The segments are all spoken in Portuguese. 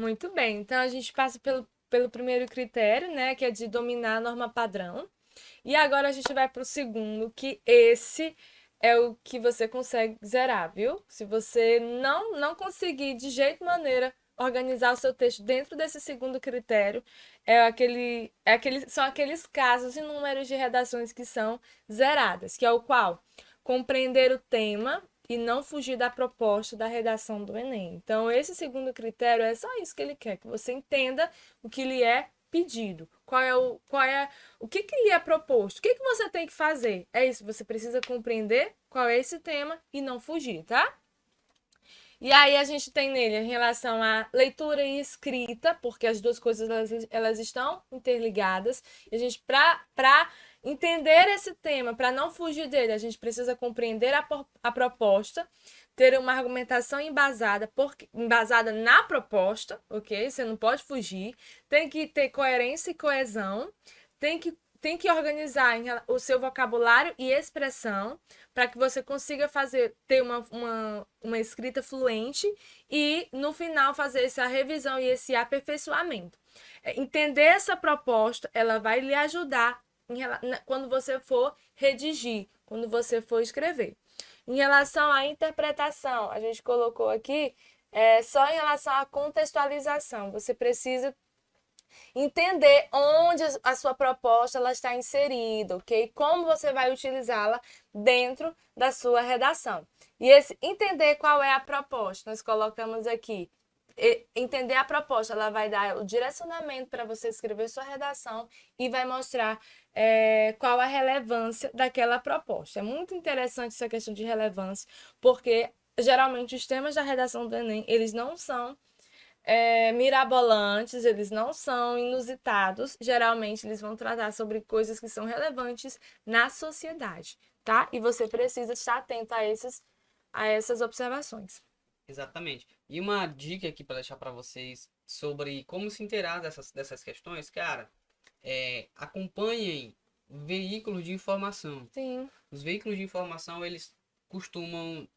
Muito bem. Então, a gente passa pelo primeiro critério, né, que é de dominar a norma padrão. E agora a gente vai para o segundo, que esse é o que você consegue zerar, viu? Se você não conseguir de jeito maneira organizar o seu texto dentro desse segundo critério, são aqueles casos e números de redações que são zeradas, que é o qual? Compreender o tema e não fugir da proposta da redação do Enem. Então, esse segundo critério é só isso que ele quer, que você entenda o que lhe é pedido, o que lhe é proposto, o que você tem que fazer. É isso, você precisa compreender qual é esse tema e não fugir, tá? E aí a gente tem nele em relação à leitura e escrita, porque as duas coisas elas estão interligadas. E a gente, para entender esse tema, para não fugir dele, a gente precisa compreender a proposta, ter uma argumentação embasada na proposta, ok? Você não pode fugir. Tem que ter coerência e coesão. Tem que organizar o seu vocabulário e expressão para que você consiga ter uma escrita fluente e, no final, fazer essa revisão e esse aperfeiçoamento. Entender essa proposta, ela vai lhe ajudar quando você for redigir, quando você for escrever. Em relação à interpretação, a gente colocou aqui só em relação à contextualização. Você precisa entender onde a sua proposta ela está inserida, ok? Como você vai utilizá-la dentro da sua redação. E esse entender qual é a proposta, nós colocamos aqui. Entender a proposta, ela vai dar o direcionamento para você escrever sua redação e vai mostrar qual a relevância daquela proposta. É muito interessante essa questão de relevância, porque geralmente os temas da redação do Enem, eles não são mirabolantes, eles não são inusitados. Geralmente, eles vão tratar sobre coisas que são relevantes na sociedade, tá? E você precisa estar atento a essas observações. Exatamente. E uma dica aqui para deixar para vocês sobre como se inteirar dessas questões, cara, acompanhem veículos de informação. Sim, Os veículos de informação, eles costumam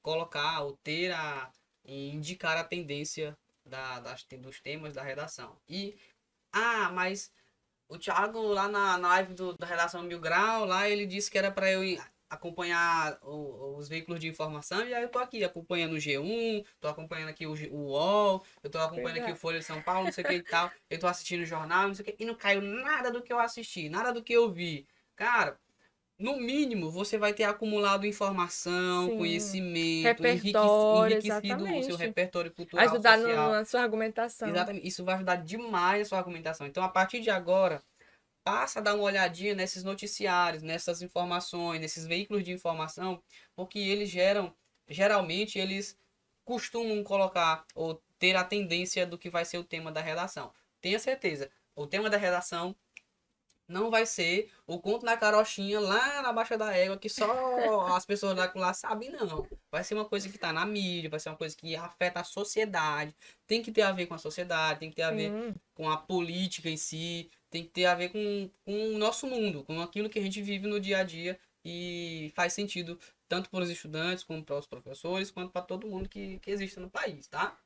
colocar ou e indicar a tendência dos temas da redação. Mas o Thiago lá na live da redação Mil Grau, lá ele disse que era para eu acompanhar os veículos de informação, e aí eu tô aqui acompanhando o G1, tô acompanhando aqui o UOL, eu tô pois acompanhando aqui o é. Folha de São Paulo, não sei o que e tal, eu tô assistindo o jornal, não sei o que, e não caiu nada do que eu assisti, nada do que eu vi. Cara, no mínimo, você vai ter acumulado informação, Sim. conhecimento, Repertório, enriquecido o seu exatamente. repertório cultural, Ajudar social. na sua argumentação. Exatamente. Isso vai ajudar demais a sua argumentação. Então, a partir de agora, passa a dar uma olhadinha nesses noticiários, nessas informações, nesses veículos de informação, porque geralmente, eles costumam colocar ou ter a tendência do que vai ser o tema da redação. Tenha certeza, o tema da redação não vai ser o conto da carochinha lá na Baixa da Égua que só as pessoas lá sabem, não. Vai ser uma coisa que está na mídia, vai ser uma coisa que afeta a sociedade. Tem que ter a ver com a sociedade, tem que ter a ver Sim. com a política em si, tem que ter a ver com o nosso mundo, com aquilo que a gente vive no dia a dia e faz sentido tanto para os estudantes, como para os professores, quanto para todo mundo que existe no país, tá?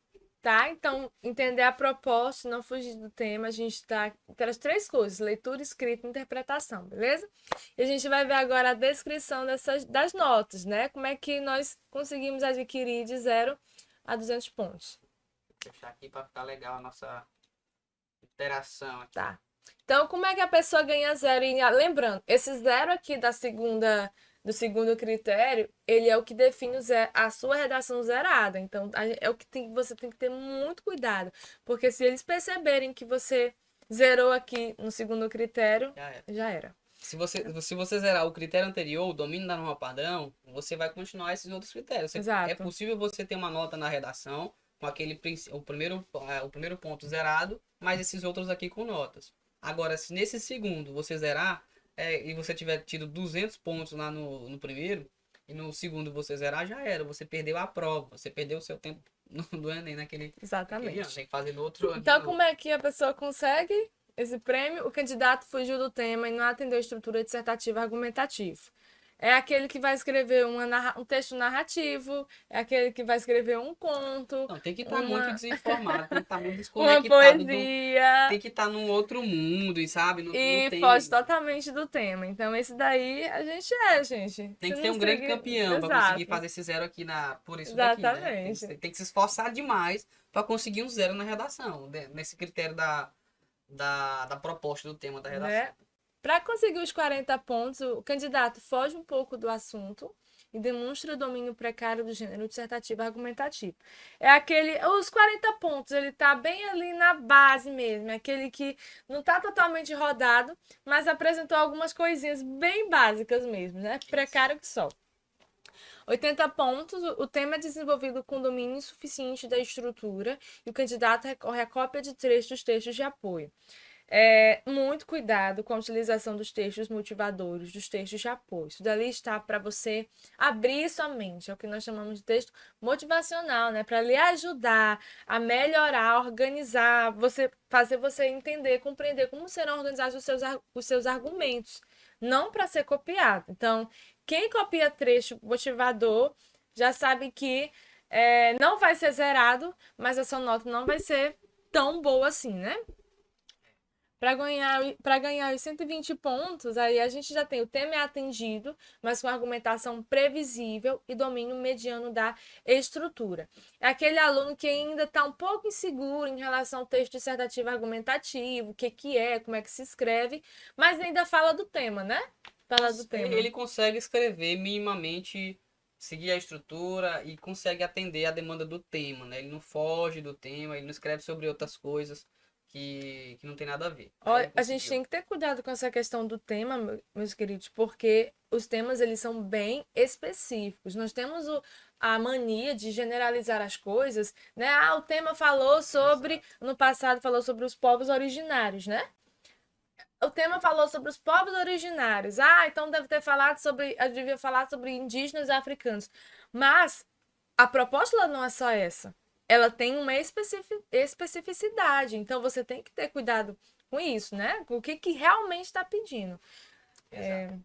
Tá? Então, entender a proposta, não fugir do tema. A gente está pelas três coisas: leitura, escrita e interpretação, beleza? E a gente vai ver agora a descrição das notas, né? Como é que nós conseguimos adquirir de 0 a 200 pontos, Vou deixar aqui para ficar legal a nossa interação aqui. tá? Então, como é que a pessoa ganha zero? E, lembrando, esse zero aqui do segundo critério, ele é o que define a sua redação zerada. Então, é o que você tem que ter muito cuidado. Porque se eles perceberem que você zerou aqui no segundo critério, Já é. já era. Se você zerar o critério anterior, o domínio da norma padrão, você vai continuar esses outros critérios. É Exato. possível você ter uma nota na redação com o primeiro ponto zerado, mas esses outros aqui com notas. Agora, se nesse segundo você zerar e você tiver tido 200 pontos lá no primeiro, e no segundo você zerar, já era. Você perdeu a prova, você perdeu o seu tempo do Enem naquele ano. Exatamente. Tem que fazer no outro ano de Então, como novo. é que a pessoa consegue esse prêmio? O candidato fugiu do tema e não atendeu a estrutura dissertativa argumentativa. É aquele que vai escrever um texto narrativo, é aquele que vai escrever um conto, Não, tem que estar muito uma, desinformado, tem que estar muito uma desconectado do. poesia Tem que estar num outro mundo, e sabe? Não, não e foge tem. totalmente do tema. Então, esse daí a gente gente. Tem Se que ter não um grande seguir. campeão para conseguir Exato, fazer esse zero aqui por isso daqui, né? exatamente. Tem que se esforçar demais para conseguir um zero na redação, nesse critério da proposta do tema da redação. Né? Para conseguir os 40 pontos, o candidato foge um pouco do assunto e demonstra domínio precário do gênero dissertativo argumentativo. É aquele, os 40 pontos, ele tá bem ali na base mesmo, é aquele que não tá totalmente rodado, mas apresentou algumas coisinhas bem básicas mesmo, né? Isso. Precário que só. 80 pontos, o tema é desenvolvido com domínio insuficiente da estrutura e o candidato recorre à cópia de trechos dos textos de apoio. Muito cuidado com a utilização dos textos motivadores, dos textos de apoio. Isso dali está para você abrir sua mente, é o que nós chamamos de texto motivacional, né? Para lhe ajudar a melhorar, organizar, fazer você entender, compreender como serão organizados os seus argumentos, não para ser copiado. Então, quem copia trecho motivador já sabe que não vai ser zerado, mas a sua nota não vai ser tão boa assim, né? Para ganhar os 120 pontos, aí a gente já tem o tema é atendido, mas com argumentação previsível e domínio mediano da estrutura. É aquele aluno que ainda está um pouco inseguro em relação ao texto dissertativo argumentativo, o que é, como é que se escreve, mas ainda fala do tema, né? Fala do tema. Ele consegue escrever minimamente, seguir a estrutura e consegue atender a demanda do tema, né? Ele não foge do tema, ele não escreve sobre outras coisas que não tem nada a ver, né? Ele A gente conseguiu. tem que ter cuidado com essa questão do tema, meus queridos, porque os temas eles são bem específicos. Nós temos a mania de generalizar as coisas, né? Ah, o tema falou sobre, Exato. no passado falou sobre os povos originários, né? O tema falou sobre os povos originários. Ah, então deve ter falado sobre, eu devia falar sobre indígenas e africanos. Mas a proposta ela não é só essa. Ela tem uma especificidade. Então você tem que ter cuidado com isso, né? Com o que realmente está pedindo. Exato.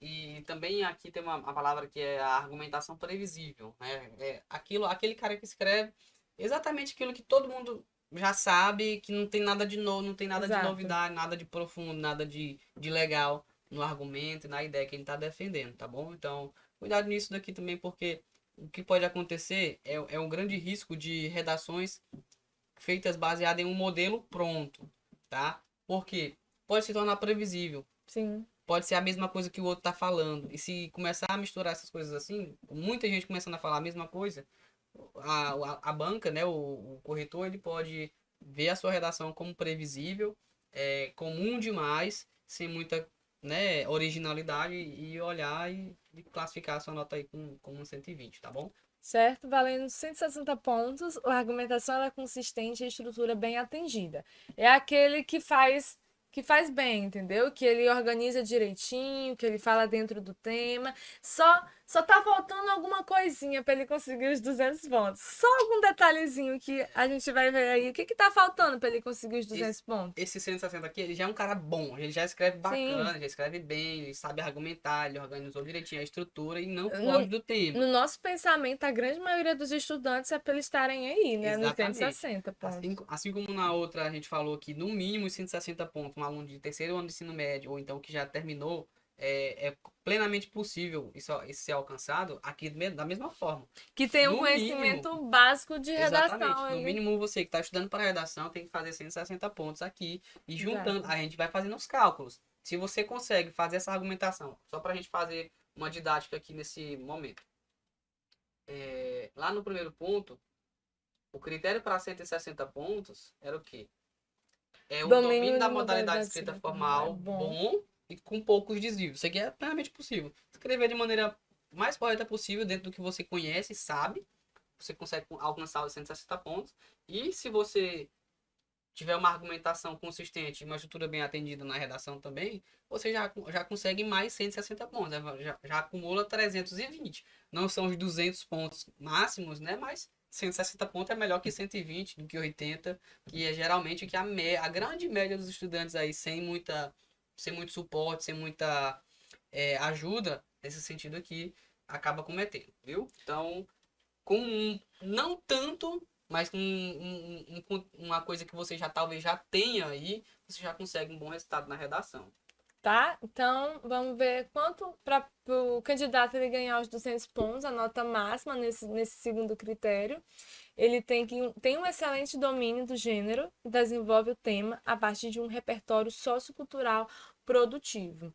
E também aqui tem uma palavra que é a argumentação previsível, né? Aquele cara que escreve exatamente aquilo que todo mundo já sabe, que não tem nada de novo, não tem nada de Exato. novidade, nada de profundo, nada de legal no argumento e na ideia que ele está defendendo, tá bom? Então, cuidado nisso daqui também, porque o que pode acontecer é um grande risco de redações feitas baseadas em um modelo pronto, tá? Porque pode se tornar previsível, Sim. pode ser a mesma coisa que o outro tá falando. E se começar a misturar essas coisas assim, muita gente começando a falar a mesma coisa, a banca, né, o corretor, ele pode ver a sua redação como previsível, comum demais, sem muita, né, originalidade e olhar e classificar a sua nota aí com um 120, tá bom? Certo? Valendo 160 pontos, a argumentação ela é consistente e a estrutura bem atendida. É aquele que faz bem, entendeu? Que ele organiza direitinho, que ele fala dentro do tema. Só tá faltando alguma coisinha para ele conseguir os 200 pontos. Só algum detalhezinho que a gente vai ver aí. O que tá faltando para ele conseguir os Esse, 200 pontos? esse 160 aqui, ele já é um cara bom, ele já escreve Sim. bacana, já escreve bem, ele sabe argumentar, ele organizou direitinho a estrutura e não foge No, do tema. no nosso pensamento, a grande maioria dos estudantes é para eles estarem aí, né? Nos Exatamente. 160 pontos. Assim como na outra a gente falou que no mínimo 160 pontos, um aluno de terceiro ano de ensino médio, ou então que já terminou, é plenamente possível isso ser alcançado aqui da mesma forma. Que tem um No mínimo, conhecimento básico de exatamente, redação no ali. mínimo você que está estudando para redação tem que fazer 160 pontos aqui e juntando, Exato. a gente vai fazendo os cálculos. Se você consegue fazer essa argumentação, só para a gente fazer uma didática aqui nesse momento. Lá no primeiro ponto, o critério para 160 pontos era o quê? É o domínio Domínio da de modalidade de modalidade escrita escrita formal é formal bom. bom e com poucos desvios. Isso aqui é plenamente possível. Escrever de maneira mais correta possível dentro do que você conhece e sabe. Você consegue alcançar os 160 pontos. E se você tiver uma argumentação consistente e uma estrutura bem atendida na redação também, você já consegue mais 160 pontos. Já acumula 320. Não são os 200 pontos máximos, né? Mas 160 pontos é melhor que 120, do que 80, que é geralmente o que a grande média dos estudantes aí, sem muito suporte, sem muita ajuda nesse sentido aqui, acaba cometendo, viu? Então, não tanto, mas com uma coisa que você já talvez já tenha aí, você já consegue um bom resultado na redação. Tá? Então, vamos ver quanto para o candidato ele ganhar os 200 pontos, a nota máxima nesse segundo critério. Ele tem um excelente domínio do gênero e desenvolve o tema a partir de um repertório sociocultural produtivo.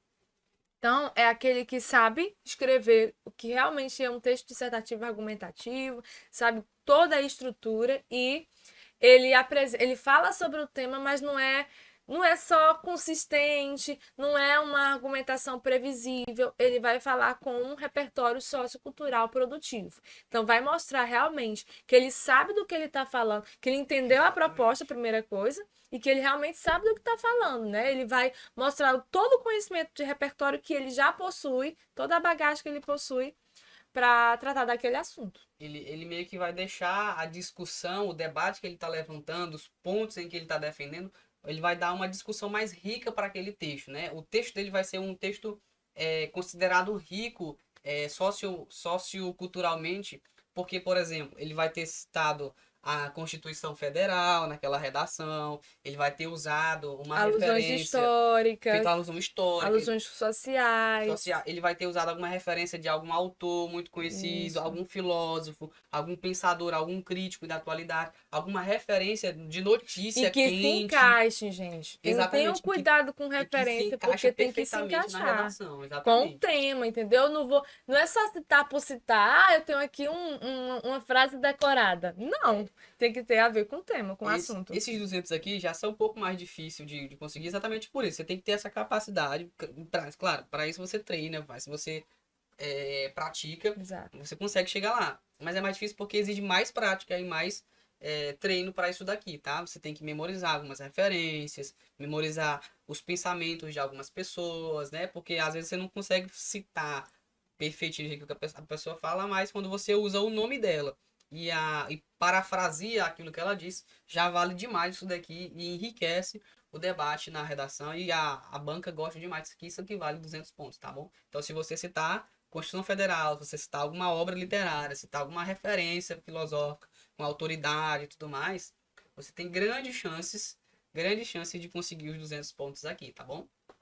Então, é aquele que sabe escrever o que realmente é um texto dissertativo argumentativo, sabe toda a estrutura e ele fala sobre o tema, mas não é só consistente, não é uma argumentação previsível, ele vai falar com um repertório sociocultural produtivo. Então, vai mostrar realmente que ele sabe do que ele está falando, que ele entendeu a proposta, a primeira coisa, e que ele realmente sabe do que está falando, né? Ele vai mostrar todo o conhecimento de repertório que ele já possui, toda a bagagem que ele possui para tratar daquele assunto. Ele meio que vai deixar a discussão, o debate que ele está levantando, os pontos em que ele está defendendo, ele vai dar uma discussão mais rica para aquele texto, né? O texto dele vai ser um texto considerado rico socioculturalmente, porque, por exemplo, ele vai ter citado a Constituição Federal naquela redação, ele vai ter usado uma Alusões referência, feito históricas, alusão histórica, alusões sociais. social, ele vai ter usado alguma referência de algum autor muito conhecido, Isso. algum filósofo, algum pensador, algum crítico da atualidade, alguma referência de E notícia que se quente, encaixe, gente. Tenham exatamente, cuidado com e que se referência, encaixa porque tem que se perfeitamente na encaixar redação, com o exatamente. tema, entendeu? Não é só citar por citar, eu tenho aqui uma frase decorada. Não, tem que ter a ver com o tema, com o assunto. Esses 200 aqui já são um pouco mais difícil de conseguir, exatamente por isso. Você tem que ter essa capacidade, claro, para isso você treina, se você pratica, Exato. você consegue chegar lá. Mas é mais difícil porque exige mais prática e mais treino para isso daqui, tá? Você tem que memorizar algumas referências, memorizar os pensamentos de algumas pessoas, né? Porque às vezes você não consegue citar perfeitinho o que a pessoa fala, mas quando você usa o nome dela e parafraseia aquilo que ela disse, já vale demais isso daqui e enriquece o debate na redação e a banca gosta demais disso aqui, isso aqui vale 200 pontos, tá bom? Então, se você citar Constituição Federal, se você citar alguma obra literária, citar alguma referência filosófica, com autoridade e tudo mais, você tem grandes chances de conseguir os 200 pontos aqui, tá bom?